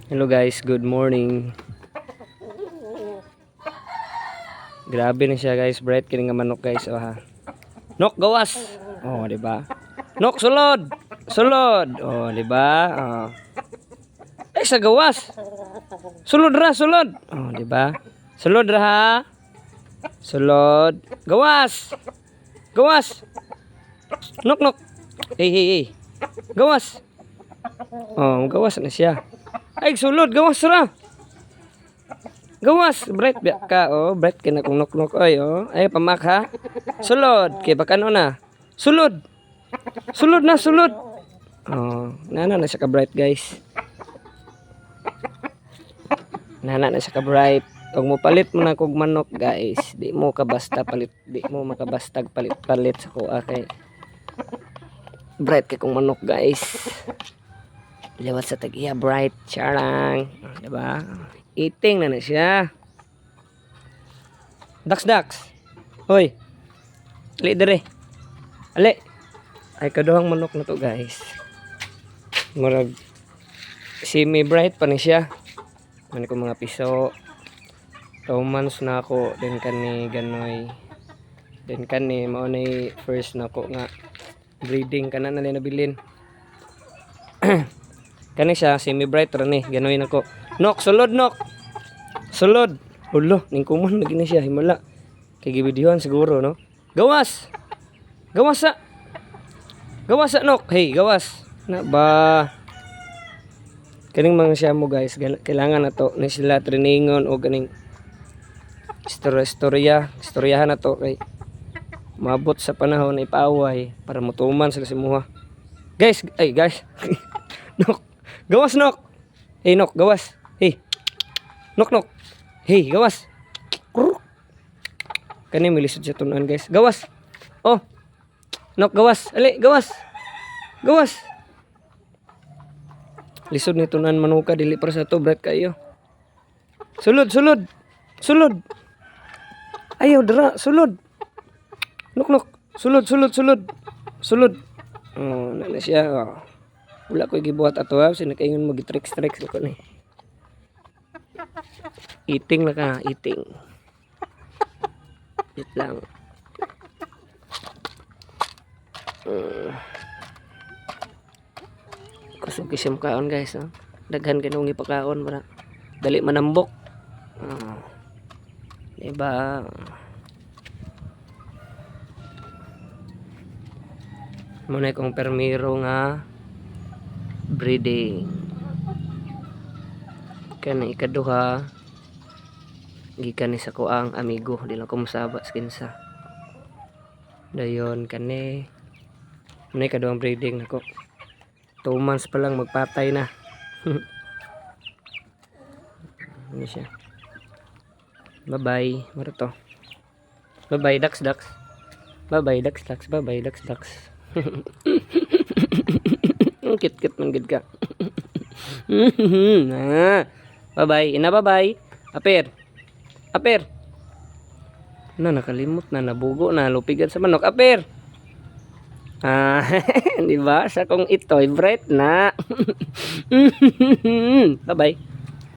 Hello guys, good morning. Grabe na siya guys, bright kini nga manok guys, oh ha. Nok gawas. Oh, di ba? Nok sulod. Sulod. Oh, di ba? Oh. Ay sa gawas. Sulod ra, sulod. Oh, di ba? Sulod ra ha. Sulod. Gawas. Gawas. Nok nok. Hey hey hey. Gawas. Oh, gawas na siya. Ay sulod, gawas ra. Gawas, bright biya ka, oh, bright kina kung nok-nok, oy, oh. Ay, pamak ha. Sulod, kay bakano na. Sulod. Sulod na, sulod. Oh, nana na siya ka bright, guys. Nana na siya ka bright. Kung mo palit mo na kog manok, guys, di mo ka basta palit, di mo makabastag palit-palit sa kuha kay bright kay kung manok, guys. Liwat sa tag-iya, bright, charang. Oh, diba? Eating na siya. Daks. Hoy. Ali dire. Ali. Ay kaduhang manok na to guys. Murag semi bright pa ni siya. Mani ko mga piso. 2 months na ako din kani ganoy. Din kani mao nay first na ko nga breeding kana na nabilin. Kani siya semi bright ra ni ganoy nako. Nok sulod nok. Sulod. Ulo, ning kumon lagi na siya himala. Kay gibidyohan siguro no. Gawas. Gawas sa. Gawas sa nok. Hey, gawas. Na ba. Kaning mga siya mo guys, kailangan na to ni sila trainingon o ganing istoryahan na to kay mabot sa panahon na ipaaway para mutuman sila si muha. Guys, ay guys. Nok. Gawas nok. Hey nok, gawas. Hey. Nok. Hey, gawas. Kani milisod siya tunan guys. Gawas. Oh. Nok, gawas. Ali, gawas. Gawas. Lisod ni tunan manuka dili para sa to brat kayo. Sulod. Sulod. Ayaw dara, sulod. Nok. Sulod. Oh, na siya. Oh. Wala ko gibuhat ato ha, sinakaingon mag-tricks ko ni. Eating na ka, eating. Wait lang. Kusog kisim kaon guys, ha? Daghan kanong ipakaon para dali manambok. Diba? Muna kong permiro nga breeding. Kani ikaduha gikan ni sa kuang amigo di lang ko musaba sa kinsa dayon kani nay kaduhang breeding nako 2 months pa lang magpatay na. Ini siya. Bye bye mara to. Bye bye ducks. Bye bye ducks. Kit man gid ka. Bye bye. Ina bye bye. Aper. Nakalimot na nabugo na lupigan sa manok. Aper. Di ba? Sa kung ito'y bright na. Bye bye.